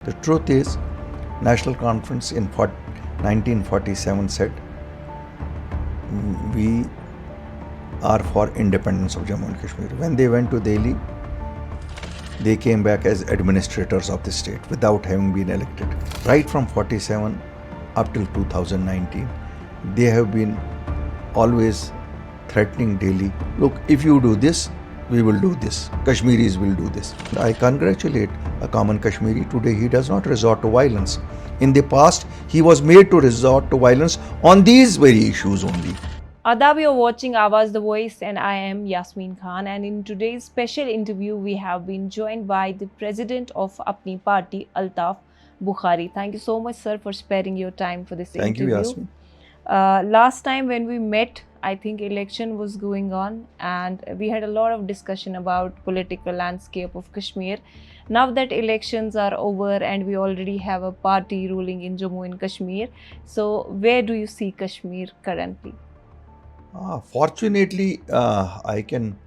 The truth is, National Conference in 1947 said, we are for independence of Jammu and Kashmir. When they went to Delhi, they came back as administrators of the state without having been elected. Right from 47 up till 2019, they have been always threatening Delhi, look, if you do this, we will do this. Kashmiris will do this. I congratulate a common Kashmiri. Today he does not resort to violence. In the past, he was made to resort to violence on these very issues only. Adab, you're watching Awaz the Voice, and I am Yasmin Khan. And in today's special interview, we have been joined by the president of Apni Party, Altaf Bukhari. Thank you so much, sir, for sparing your time for this Thank interview. you, Yasmin. Last time when we met, I think election was going on, and we had a lot of discussion about political landscape of Kashmir. Now that elections are over and we already have a party ruling in Jammu and Kashmir, so where do you see Kashmir currently? Fortunately, I can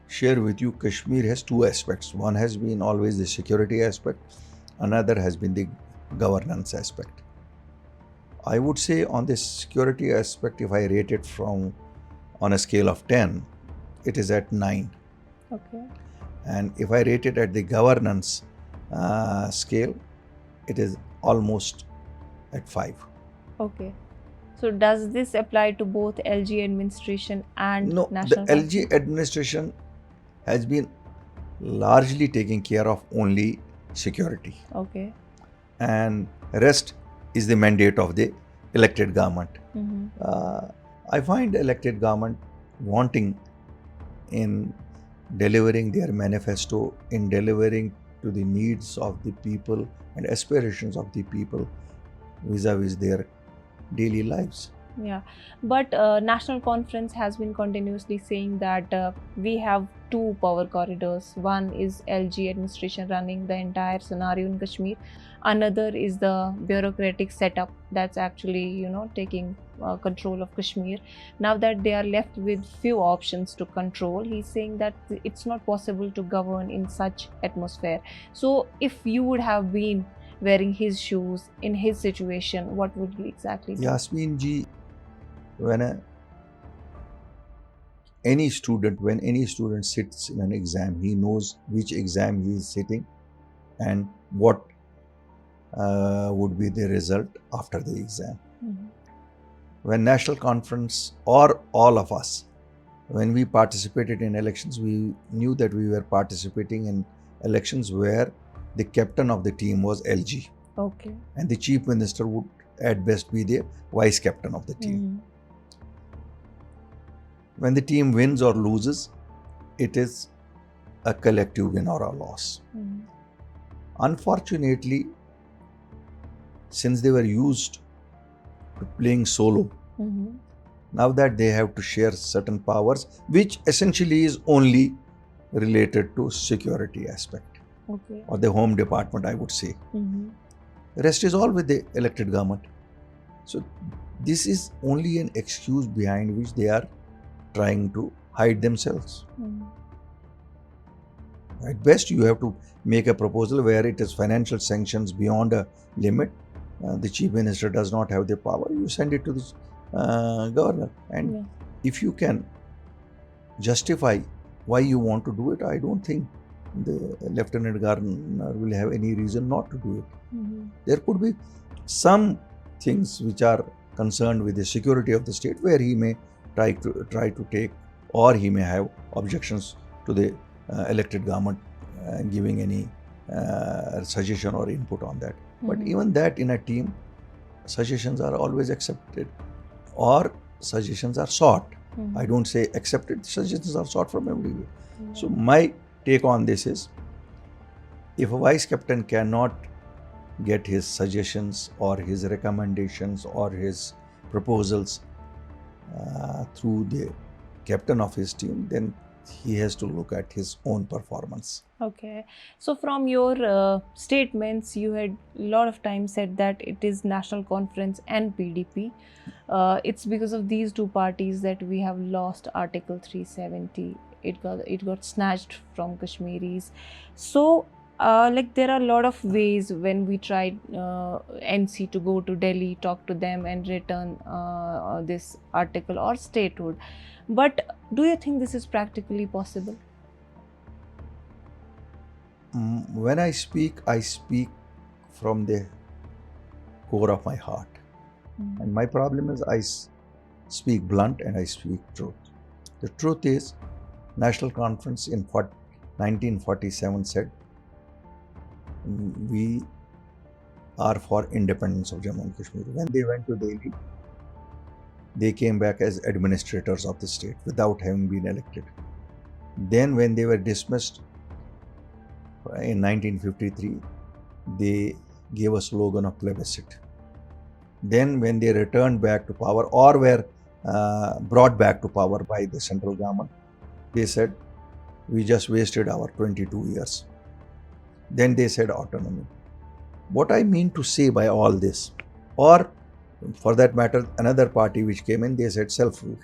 share with you, Kashmir has two aspects. One has been always the security aspect, another has been the governance aspect. I would say on the security aspect, if I rate it on a scale of 10, it is at 9. Okay. And if I rate it at the governance scale, it is almost at 5. Okay. So does this apply to both LG administration and No, national the LG administration has been largely taking care of only security. Okay. And rest is the mandate of the elected government. I find elected government wanting in delivering their manifesto, in delivering to the needs of the people and aspirations of the people vis-a-vis their daily lives. Yeah, but National Conference has been continuously saying that we have two power corridors. One is LG administration running the entire scenario in Kashmir. Another is the bureaucratic setup that's actually, taking control of Kashmir. Now that they are left with few options to control, he's saying that it's not possible to govern in such atmosphere. So if you would have been wearing his shoes in his situation, what would you exactly do? Yasmin ji, when any student sits in an exam, he knows which exam he is sitting and what would be the result after the exam. When National Conference or all of us, when we participated in elections, we knew that we were participating in elections where the captain of the team was LG. Okay. And the chief minister would at best be the vice captain of the team. When the team wins or loses, it is a collective win or a loss. Unfortunately, since they were used to playing solo, now that they have to share certain powers, which essentially is only related to security aspect. Okay. Or the home department, I would say. The rest is all with the elected government. So this is only an excuse behind which they are trying to hide themselves. At best, you have to make a proposal where it is financial sanctions beyond a limit. The chief minister does not have the power. You send it to the governor. And if you can justify why you want to do it, I don't think the lieutenant governor will have any reason not to do it. There could be some things which are concerned with the security of the state where he may try to take, or he may have objections to the elected government giving any suggestion or input on that. But even that, in a team, suggestions are always accepted or suggestions are sought. I don't say accepted, suggestions are sought from everywhere. So my take on this is, if a vice captain cannot get his suggestions or his recommendations or his proposals through the captain of his team, then he has to look at his own performance. Okay. So from your statements, you had a lot of times said that it is National Conference and PDP. It's because of these two parties that we have lost Article 370. It got snatched from Kashmiris. So Like there are a lot of ways when we tried NC to go to Delhi, talk to them, and return this article or statehood. But do you think this is practically possible? When I speak from the core of my heart. And my problem is I speak blunt and I speak truth. The truth is, National Conference in 1947 said, we are for independence of Jammu and Kashmir. When they went to Delhi, they came back as administrators of the state without having been elected. Then when they were dismissed in 1953, they gave a slogan of plebiscite. Then when they returned back to power or were brought back to power by the central government, they said, we just wasted our 22 years. Then they said autonomy. What I mean to say by all this, or for that matter, another party which came in, they said self-rule.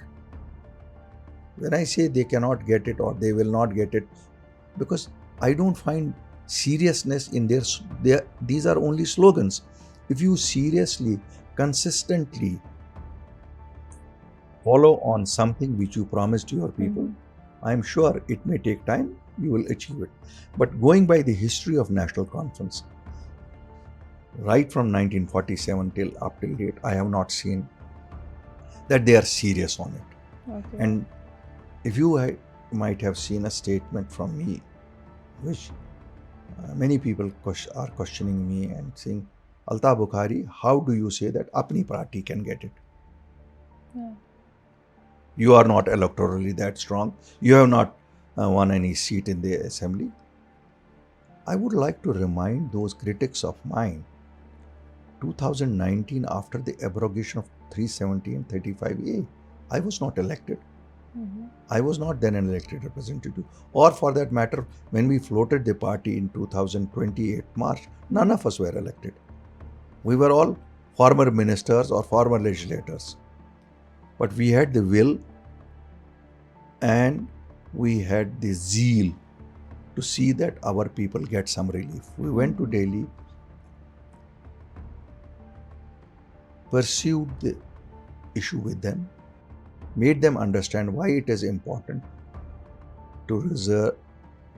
When I say they cannot get it or they will not get it, because I don't find seriousness in these are only slogans. If you seriously, consistently follow on something which you promised to your people, I'm sure it may take time, you will achieve it. But going by the history of National Conference, right from 1947 till up till date, I have not seen that they are serious on it. Okay. And if you might have seen a statement from me, which many people are questioning me and saying, Altaf Bukhari, how do you say that apni party can get it? Yeah. You are not electorally that strong. You have not won any seat in the assembly. I would like to remind those critics of mine, 2019, after the abrogation of 370 and 35A, I was not elected. I was not then an elected representative. Or for that matter, when we floated the party in 2028 March, none of us were elected. We were all former ministers or former legislators. But we had the will and we had the zeal to see that our people get some relief. We went to Delhi, pursued the issue with them, made them understand why it is important to reserve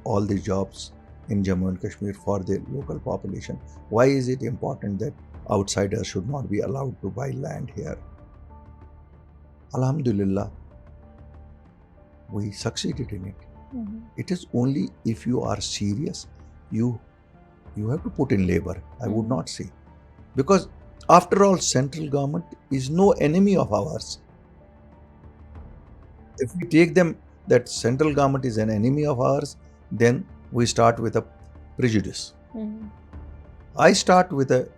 all the jobs in Jammu and Kashmir for the local population. Why is it important that outsiders should not be allowed to buy land here? Alhamdulillah, we succeeded in it. It is only if you are serious, you have to put in labor, I would not say. Because after all, central government is no enemy of ours. If we take them that central government is an enemy of ours, then we start with a prejudice. I start with a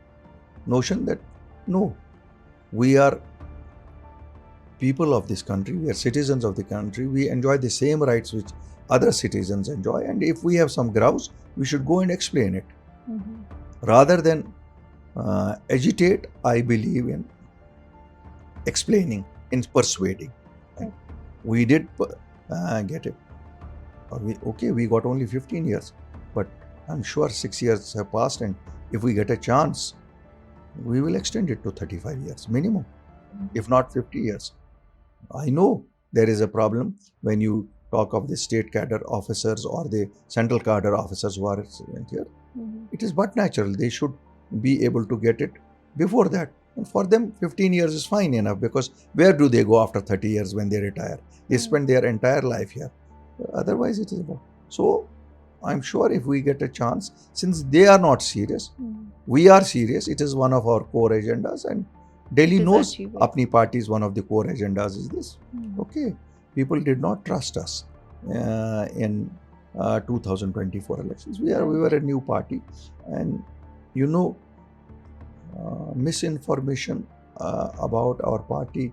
notion that no, we are people of this country, we are citizens of the country, we enjoy the same rights which other citizens enjoy, and if we have some grouse, we should go and explain it. Rather than agitate, I believe in explaining, in persuading. And we did get it. We got only 15 years, but I'm sure 6 years have passed, and if we get a chance, we will extend it to 35 years minimum, if not 50 years. I know there is a problem when you talk of the state cadre officers or the central cadre officers who are here. It is but natural. They should be able to get it before that. And for them, 15 years is fine enough, because where do they go after 30 years when they retire? They spend their entire life here. Otherwise, it is about. So, I'm sure if we get a chance, since they are not serious, we are serious. It is one of our core agendas, and Delhi knows apni party is one of the core agendas is this. Okay, people did not trust us in 2024 elections. We were a new party, and misinformation about our party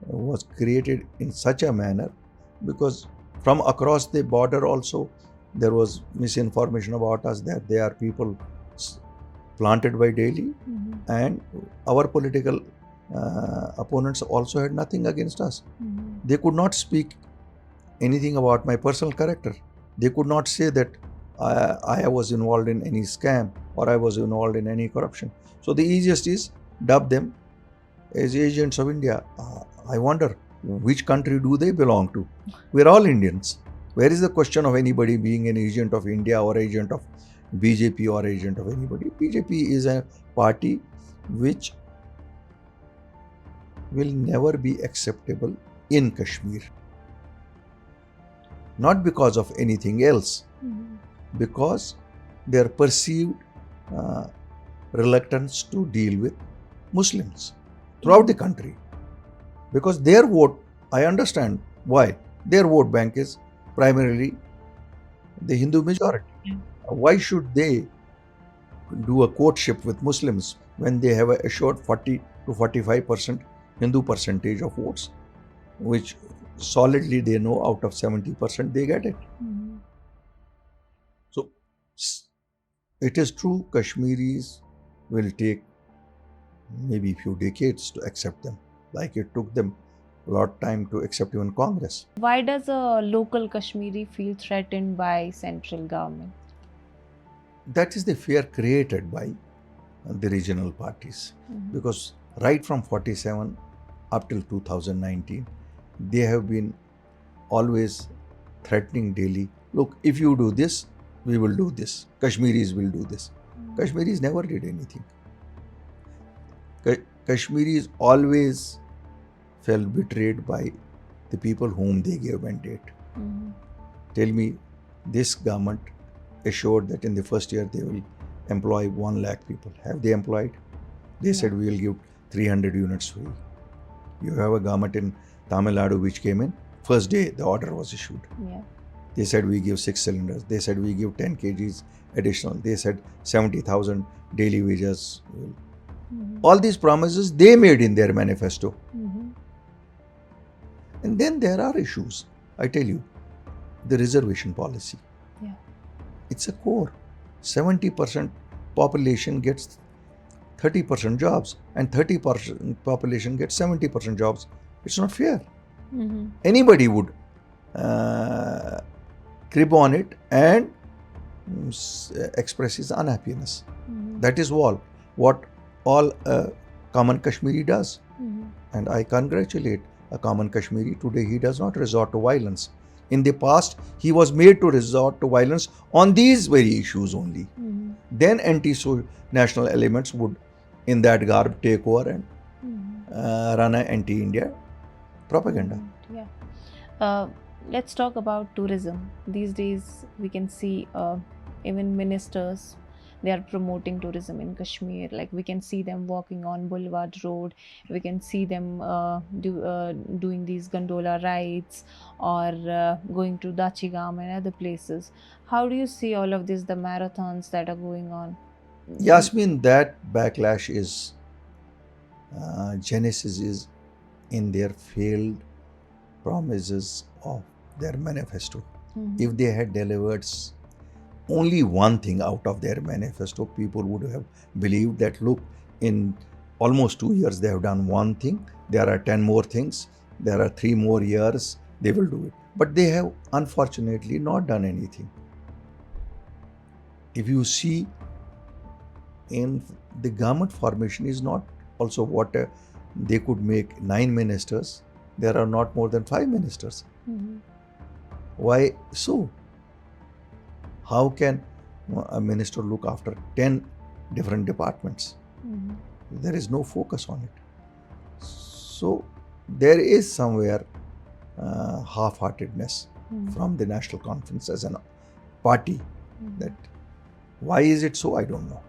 was created in such a manner, because from across the border also there was misinformation about us that they are people planted by Delhi, and our political opponents also had nothing against us. They could not speak anything about my personal character. They could not say that I was involved in any scam or I was involved in any corruption. So the easiest is dub them as agents of India. I wonder which country do they belong to? We're all Indians. Where is the question of anybody being an agent of India or agent of BJP or agent of anybody? BJP is a party which will never be acceptable in Kashmir. Not because of anything else, because their perceived reluctance to deal with Muslims throughout the country. Because their vote, I understand why, their vote bank is primarily the Hindu majority. Why should they do a courtship with Muslims when they have a assured 40 to 45% Hindu percentage of votes, which solidly they know out of 70% they get it. So it is true Kashmiris will take maybe a few decades to accept them, like it took them a lot of time to accept even Congress. Why does a local Kashmiri feel threatened by central government? That is the fear created by the regional parties, because right from 47 up till 2019, they have been always threatening Delhi, look, if you do this, we will do this. Kashmiris will do this. Kashmiris never did anything. Kashmiris always felt betrayed by the people whom they gave mandate. Tell me, this government assured that in the first year they will employ 1 lakh people. Have they employed? They said we will give 300 units free. You have a government in Tamil Nadu which came in, first day the order was issued. They said we give 6 cylinders. They said we give 10 kgs additional. They said 70,000 daily wages. All these promises they made in their manifesto. And then there are issues. I tell you, the reservation policy. It's a core. 70% population gets 30% jobs and 30% population gets 70% jobs. It's not fair. Anybody would crib on it and express his unhappiness. That is what all common Kashmiri does. And I congratulate a common Kashmiri. Today he does not resort to violence. In the past, he was made to resort to violence on these very issues only. Then anti-national elements would, in that garb, take over and run an anti-India propaganda. Let's talk about tourism. These days, we can see even ministers, they are promoting tourism in Kashmir. Like we can see them walking on Boulevard Road. We can see them doing these gondola rides or going to Dachigam and other places. How do you see all of this, the marathons that are going on? Yasmin, that backlash is, genesis is in their failed promises of their manifesto. If they had delivered only one thing out of their manifesto, people would have believed that, look, in almost 2 years they have done one thing, there are 10 more things, there are 3 more years, they will do it. But they have unfortunately not done anything. If you see, in the government formation is not also what they could make 9 ministers, there are not more than 5 ministers. Why so? How can a minister look after 10 different departments? There is no focus on it. So there is somewhere half-heartedness from the National Conference as a party. That why is it so? I don't know.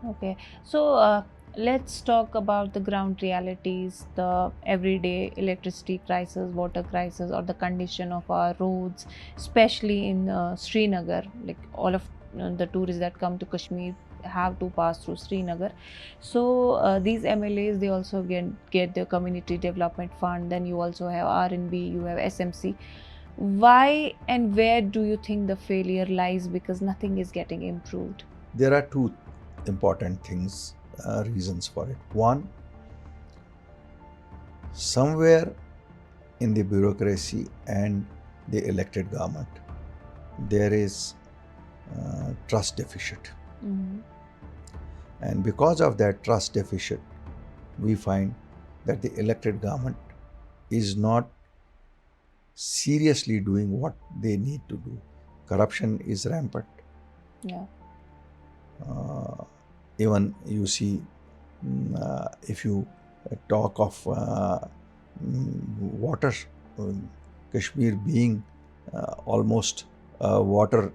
Okay, so let's talk about the ground realities, the everyday electricity crisis, water crisis, or the condition of our roads, especially in Srinagar. Like all of the tourists that come to Kashmir have to pass through Srinagar. So these MLAs, they also get the community development fund. Then you also have R&B, you have SMC. Why and where do you think the failure lies? Because nothing is getting improved. There are 2 important things, reasons for it. One, somewhere in the bureaucracy and the elected government, there is trust deficit. Mhm. And because of that trust deficit, we find that the elected government is not seriously doing what they need to do. Corruption is rampant. Yeah. Even you see, if you talk of water, Kashmir being almost water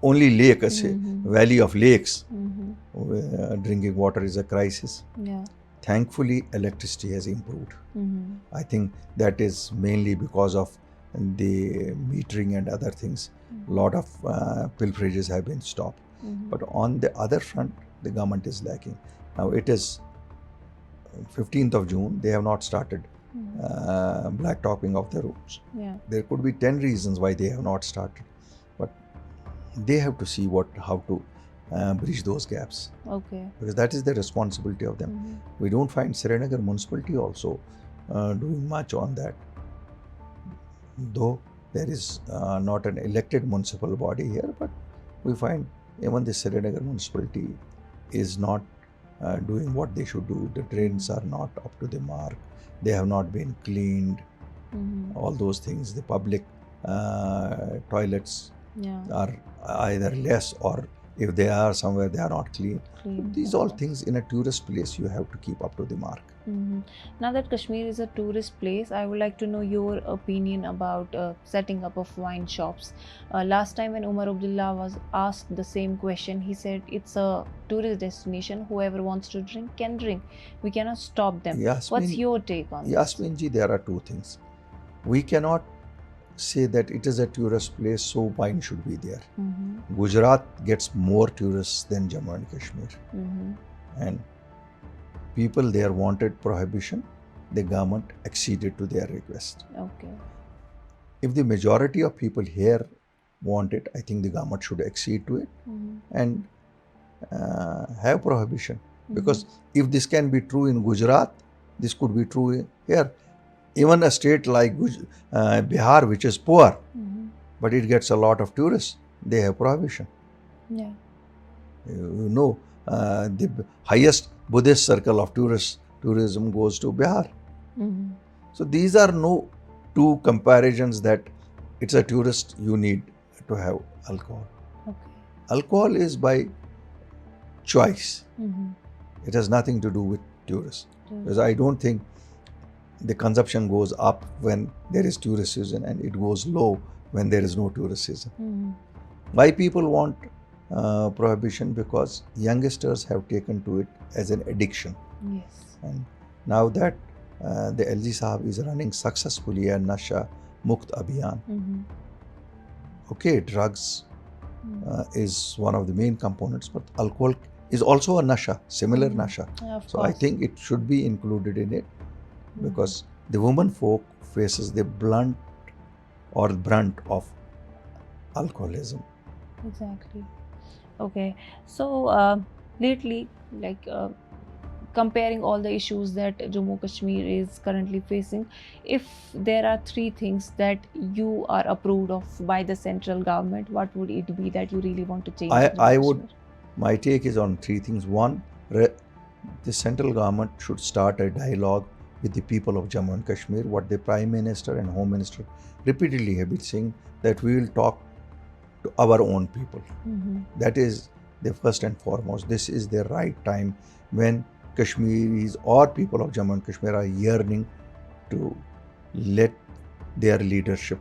only lake, valley of lakes, drinking water is a crisis. Yeah. Thankfully, electricity has improved. Mhm. I think that is mainly because of the metering and other things. A lot of pilferages have been stopped. But on the other front, the government is lacking. Now it is 15th of June, they have not started blacktopping of the roads. Yeah. There could be 10 reasons why they have not started, but they have to see how to bridge those gaps, Okay. because that is the responsibility of them. We don't find Srinagar municipality also doing much on that, though there is not an elected municipal body here, but we find even the Srinagar municipality is not doing what they should do. The drains are not up to the mark. They have not been cleaned. All those things. The public toilets Yeah. are either less, or if they are somewhere, they are not clean. These all things in a tourist place you have to keep up to the mark. Now that Kashmir is a tourist place, I would like to know your opinion about setting up of wine shops. Last time when Umar Abdullah was asked the same question, he said it's a tourist destination. Whoever wants to drink can drink. We cannot stop them. What's your take on this? Yasmin ji, there are two things. We cannot say that it is a tourist place, so wine should be there. Gujarat gets more tourists than Jammu and Kashmir. And people there wanted prohibition. The government acceded to their request. Okay. If the majority of people here want it, I think the government should accede to it and have prohibition. Because if this can be true in Gujarat, this could be true here. Even a state like Bihar, which is poor, but it gets a lot of tourists, they have prohibition. Yeah. You know, the highest Buddhist circle of tourism goes to Bihar. So these are no two comparisons that it's a tourist, you need to have alcohol. Okay. Alcohol is by choice. It has nothing to do with tourists. Because I don't think the consumption goes up when there is tourist season and it goes low when there is no tourist season. Why people want prohibition? Because youngsters have taken to it as an addiction. Yes. And now that the LG Sahab is running successfully a Nasha Mukt Abhiyan. Okay, drugs is one of the main components, but alcohol is also a Nasha, similar Nasha. So I think it should be included in it, because the woman folk faces the brunt of alcoholism. Exactly. Okay. So lately, comparing all the issues that Jammu Kashmir is currently facing, if there are three things that you are approved of by the central government, what would it be that you really want to change? My take is on three things. One, the central government should start a dialogue with the people of Jammu and Kashmir. What the Prime Minister and Home Minister repeatedly have been saying, that we will talk to our own people. That is the first and foremost. This is the right time when Kashmiris or people of Jammu and Kashmir are yearning to let their leadership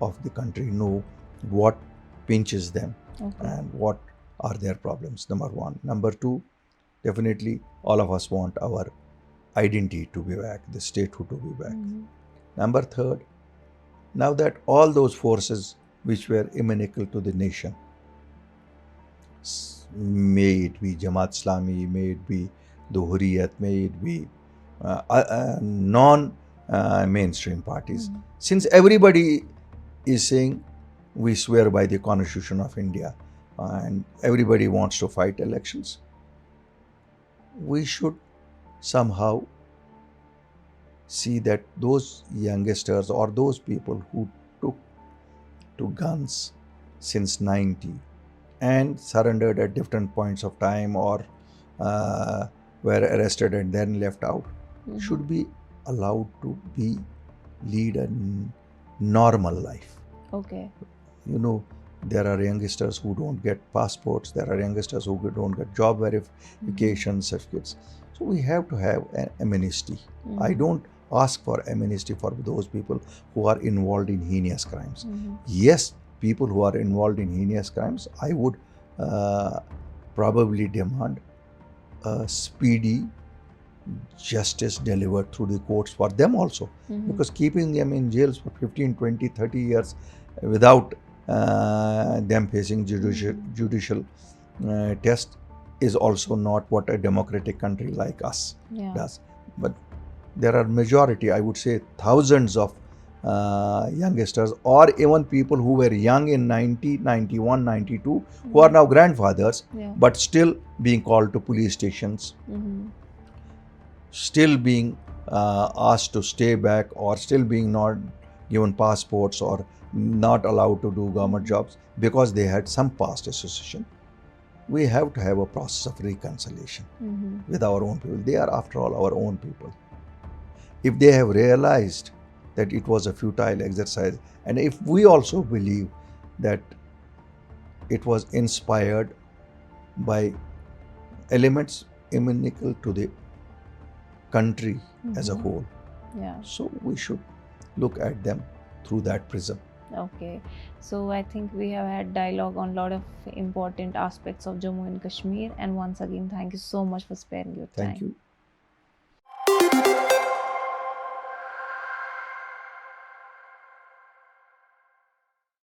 of the country know what pinches them and what are their problems. Number one. Number two, definitely all of us want our identity to be back, the statehood to be back. Number third, now that all those forces which were inimical to the nation, may it be Jamaat Islami, may it be the Hurriyat, may it be non-mainstream parties, since everybody is saying we swear by the Constitution of India and everybody wants to fight elections, we should somehow see that those youngsters or those people who took to guns since 90 and surrendered at different points of time, or were arrested and then left out, should be allowed to lead a normal life. Okay. You know, there are youngsters who don't get passports, there are youngsters who don't get job verification certificates. So we have to have an amnesty. I don't ask for amnesty for those people who are involved in heinous crimes. Yes, people who are involved in heinous crimes, I would probably demand a speedy justice delivered through the courts for them also, because keeping them in jails for 15, 20, 30 years without them facing judicial test is also not what a democratic country like us does. But there are majority, I would say thousands of youngsters, or even people who were young in 90, 91, 92, who are now grandfathers, but still being called to police stations, still being asked to stay back, or still being not given passports, or not allowed to do government jobs because they had some past association. We have to have a process of reconciliation with our own people. They are, after all, our own people. If they have realized that it was a futile exercise, and if we also believe that it was inspired by elements inimical to the country as a whole, so we should look at them through that prism. Okay, so I think we have had dialogue on a lot of important aspects of Jammu and Kashmir, and once again, thank you so much for sparing your time. Thank you.